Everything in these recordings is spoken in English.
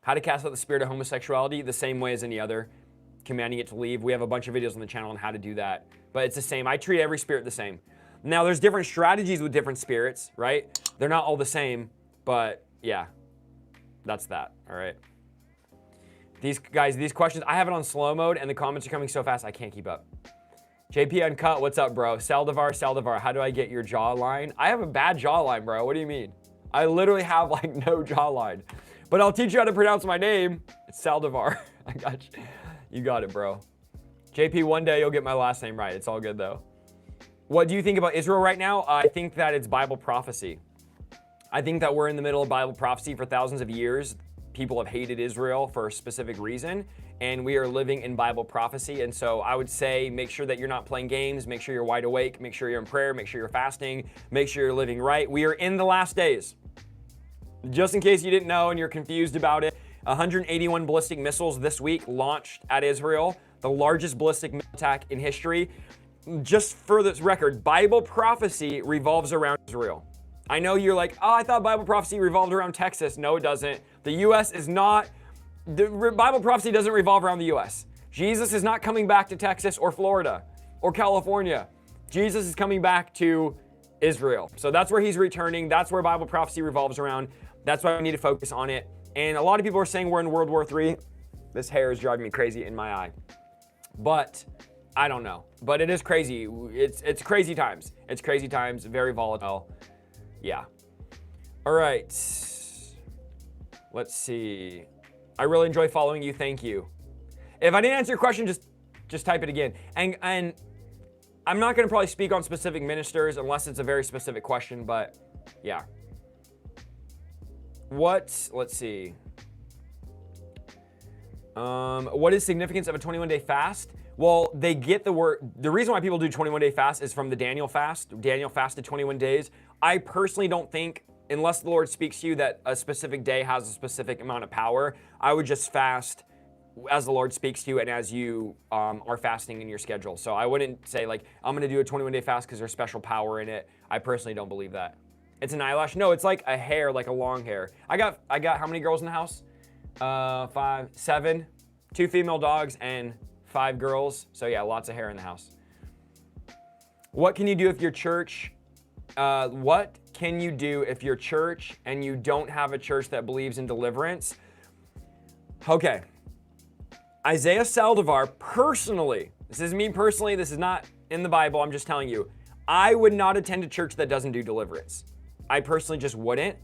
How to cast out the spirit of homosexuality, the same way as any other, commanding it to leave. We have a bunch of videos on the channel on how to do that, but it's the same. I treat every spirit the same. Now, there's different strategies with different spirits, right? They're not all the same, but yeah, that's that, all right? These questions, I have it on slow mode, and the comments are coming so fast, I can't keep up. JP Uncut, what's up, bro? Saldivar, how do I get your jawline? I have a bad jawline, bro. What do you mean? I literally have like no jawline. But I'll teach you how to pronounce my name. It's Saldivar. I got you. You got it, bro. JP, one day you'll get my last name right. It's all good, though. What do you think about Israel right now? I think that it's Bible prophecy. I think that we're in the middle of Bible prophecy for thousands of years. People have hated Israel for a specific reason, and we are living in Bible prophecy. And so I would say make sure that you're not playing games, make sure you're wide awake, make sure you're in prayer, make sure you're fasting, make sure you're living right. We are in the last days. Just in case you didn't know and you're confused about it, 181 ballistic missiles this week launched at Israel, the largest ballistic missile attack in history. Just for this record, Bible prophecy revolves around Israel. I know you're like, oh, I thought Bible prophecy revolved around Texas. No, it doesn't. The U.S. is not, the Bible prophecy doesn't revolve around the U.S. Jesus is not coming back to Texas or Florida or California. Jesus is coming back to Israel. So that's where he's returning. That's where Bible prophecy revolves around. That's why we need to focus on it. And a lot of people are saying we're in World War III. This hair is driving me crazy in my eye. But I don't know. But it is crazy. It's crazy times. It's crazy times. Very volatile. Yeah. All right. Let's see. I really enjoy following you. Thank you. If I didn't answer your question, just type it again. And I'm not going to probably speak on specific ministers unless it's a very specific question, but yeah. Let's see. What is significance of a 21-day fast? Well, they get the word. The reason why people do 21-day fast is from the Daniel fast. Daniel fasted 21 days. I personally don't think, unless the Lord speaks to you, that a specific day has a specific amount of power. I would just fast as the Lord speaks to you and as you are fasting in your schedule. So I wouldn't say like, I'm going to do a 21-day fast because there's special power in it. I personally don't believe that. It's an eyelash. No, it's like a hair, like a long hair. I got how many girls in the house? 5, 7, 2 female dogs and 5 girls. So yeah, lots of hair in the house. What can you do if your church, what can you do if your church and you don't have a church that believes in deliverance? Okay. Isaiah Saldivar, personally, this is me personally, this is not in the Bible, I'm just telling you, I would not attend a church that doesn't do deliverance. I personally just wouldn't.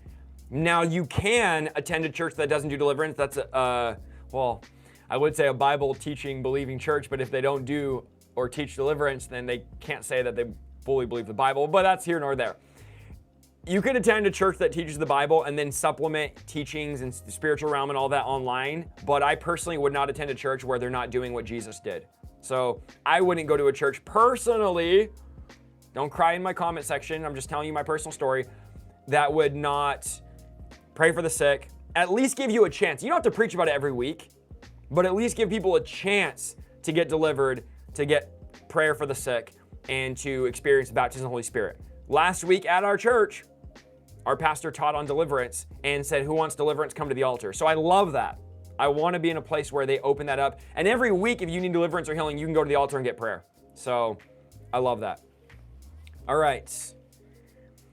Now, you can attend a church that doesn't do deliverance. That's well, I would say a Bible teaching, believing church, but if they don't do or teach deliverance, then they can't say that they fully believe the Bible, but that's here nor there. You could attend a church that teaches the Bible and then supplement teachings and the spiritual realm and all that online, but I personally would not attend a church where they're not doing what Jesus did. So I wouldn't go to a church personally. Don't cry in my comment section. I'm just telling you my personal story. That would not pray for the sick, at least give you a chance. You don't have to preach about it every week, but at least give people a chance to get delivered, to get prayer for the sick, and to experience the baptism of the Holy Spirit. Last week at our church, our pastor taught on deliverance and said, who wants deliverance, come to the altar. So I love that. I want to be in a place where they open that up. And every week, if you need deliverance or healing, you can go to the altar and get prayer. So I love that. All right.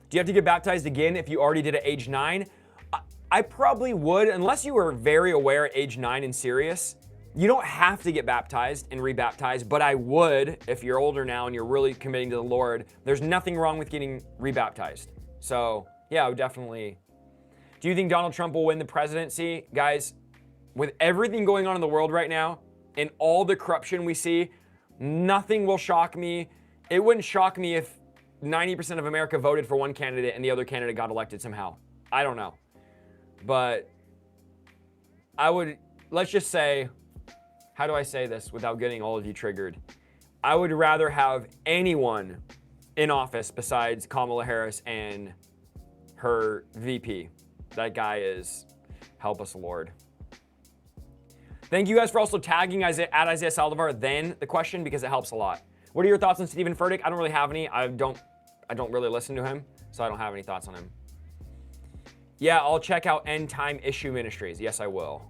Do you have to get baptized again if you already did at age 9? I probably would, unless you were very aware at age 9 and serious. You don't have to get baptized and rebaptized, but I would if you're older now and you're really committing to the Lord. There's nothing wrong with getting rebaptized. So yeah, I would definitely. Do you think Donald Trump will win the presidency? Guys, with everything going on in the world right now and all the corruption we see, nothing will shock me. It wouldn't shock me if 90% of America voted for one candidate and the other candidate got elected somehow. I don't know. But I would, let's just say, how do I say this without getting all of you triggered? I would rather have anyone in office besides Kamala Harris and her VP. That guy is, help us Lord. Thank you guys for also tagging Isaiah Saldivar, then the question, because it helps a lot. What are your thoughts on Stephen Furtick? I don't really have any. I don't really listen to him, so I don't have any thoughts on him. Yeah, I'll check out End Time Issue Ministries. Yes, I will.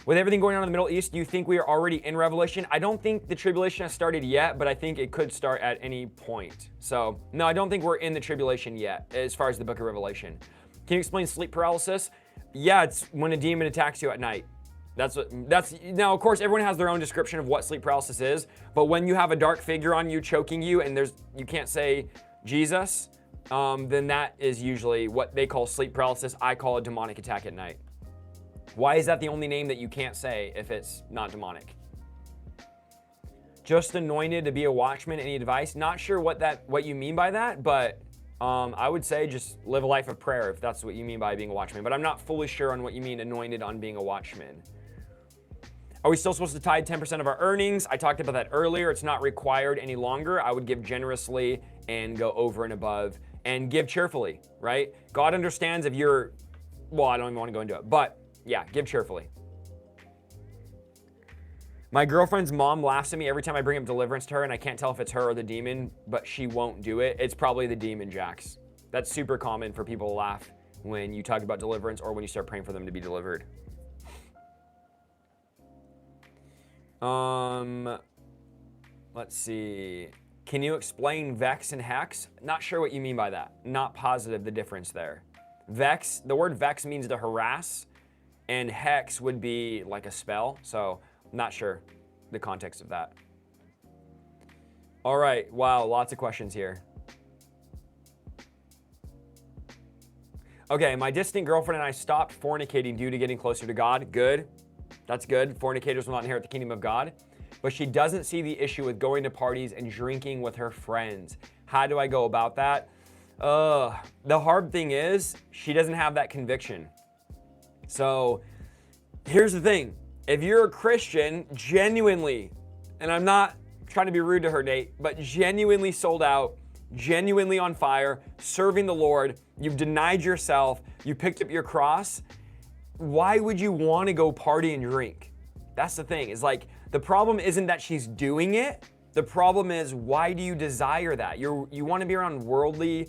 With everything going on in the Middle East, do you think we are already in Revelation? I don't think the tribulation has started yet, but I think it could start at any point. So, no, I don't think we're in the tribulation yet as far as the book of Revelation. Can you explain sleep paralysis? Yeah, it's when a demon attacks you at night. Now, of course, everyone has their own description of what sleep paralysis is, but when you have a dark figure on you choking you and you can't say Jesus, then that is usually what they call sleep paralysis. I call a demonic attack at night. Why is that the only name that you can't say if it's not demonic? Just anointed to be a watchman, any advice? Not sure what you mean by that, but I would say just live a life of prayer if that's what you mean by being a watchman. But I'm not fully sure on what you mean anointed on being a watchman. Are we still supposed to tithe 10% of our earnings? I talked about that earlier. It's not required any longer. I would give generously and go over and above and give cheerfully, right? God understands if you're, well, I don't even want to go into it, but yeah, give cheerfully. My girlfriend's mom laughs at me every time I bring up deliverance to her, and I can't tell if it's her or the demon, but she won't do it. It's probably the demon, Jax. That's super common for people to laugh when you talk about deliverance or when you start praying for them to be delivered. Let's see. Can you explain vex and hex? Not sure what you mean by that. Not positive the difference there. Vex, the word vex means to harass, and hex would be like a spell, so not sure the context of that. All right, wow, lots of questions here. Okay, my distant girlfriend and I stopped fornicating due to getting closer to God. Good, that's good. Fornicators will not inherit the kingdom of God. But she doesn't see the issue with going to parties and drinking with her friends. How do I go about that? The hard thing is she doesn't have that conviction. So here's the thing. If you're a Christian, genuinely, and I'm not trying to be rude to her, Nate, but genuinely sold out, genuinely on fire, serving the Lord, you've denied yourself, you picked up your cross, why would you want to go party and drink? That's the thing. It's like, the problem isn't that she's doing it. The problem is, why do you desire that? You want to be around worldly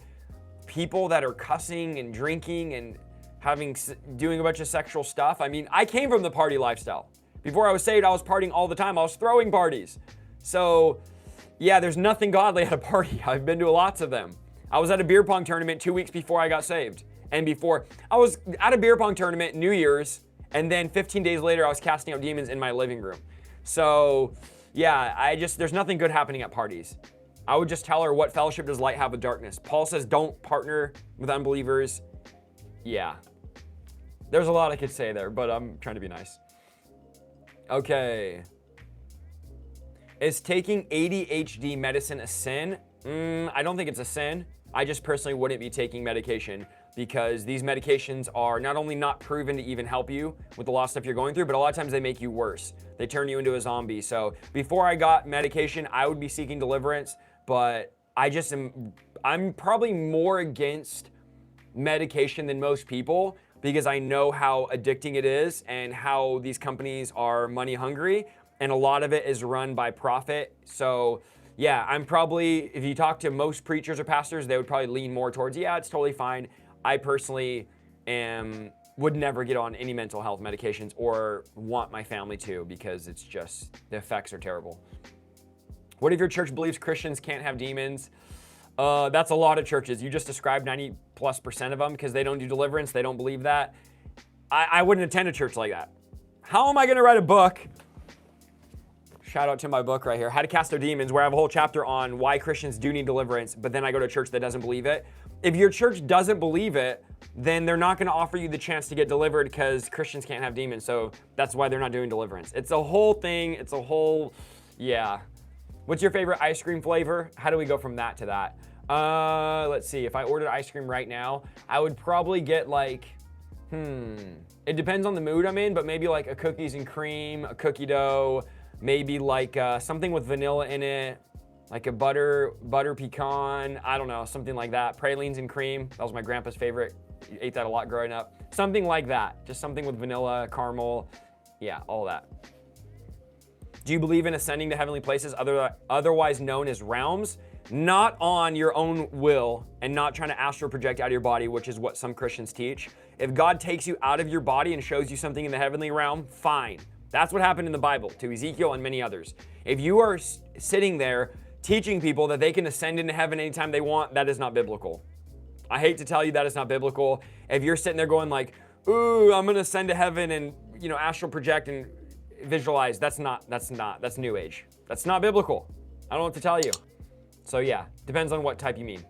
people that are cussing and drinking and doing a bunch of sexual stuff. I mean, I came from the party lifestyle. Before I was saved, I was partying all the time. I was throwing parties. So yeah, there's nothing godly at a party. I've been to lots of them. I was at a beer pong tournament 2 weeks before I got saved. And before, I was at a beer pong tournament New Year's, and then 15 days later, I was casting out demons in my living room. So yeah, there's nothing good happening at parties. I would just tell her, what fellowship does light have with darkness? Paul says, don't partner with unbelievers. Yeah. There's a lot I could say there, but I'm trying to be nice. Okay. Is taking ADHD medicine a sin? I don't think it's a sin. I just personally wouldn't be taking medication because these medications are not only not proven to even help you with a lot of stuff you're going through, but a lot of times they make you worse. They turn you into a zombie. So before I got medication, I would be seeking deliverance, but I'm probably more against medication than most people because I know how addicting it is and how these companies are money hungry, and a lot of it is run by profit. So yeah, if you talk to most preachers or pastors, they would probably lean more towards, yeah, it's totally fine. I personally would never get on any mental health medications or want my family to, because it's just, the effects are terrible. What if your church believes Christians can't have demons? That's a lot of churches. You just described 90+% of them because they don't do deliverance. They don't believe that. I wouldn't attend a church like that. How am I going to write a book? Shout out to my book right here, How to Cast Out Demons, where I have a whole chapter on why Christians do need deliverance, but then I go to a church that doesn't believe it. If your church doesn't believe it, then they're not going to offer you the chance to get delivered because Christians can't have demons. So that's why they're not doing deliverance. It's a whole thing. Yeah. What's your favorite ice cream flavor? How do we go from that to that? Let's see. If I ordered ice cream right now, I would probably get it depends on the mood I'm in, but maybe like a cookies and cream, a cookie dough, maybe like something with vanilla in it, like a butter pecan, I don't know, something like that. Pralines and cream, that was my grandpa's favorite. He ate that a lot growing up. Something like that, just something with vanilla, caramel, yeah, all that. Do you believe in ascending to heavenly places, otherwise known as realms? Not on your own will and not trying to astral project out of your body, which is what some Christians teach. If God takes you out of your body and shows you something in the heavenly realm, fine. That's what happened in the Bible to Ezekiel and many others. If you are sitting there teaching people that they can ascend into heaven anytime they want, that is not biblical. I hate to tell you that is not biblical. If you're sitting there going like, ooh, I'm going to ascend to heaven and, astral project and visualize, that's new age. That's not biblical. I don't know what to tell you. So yeah, depends on what type you mean.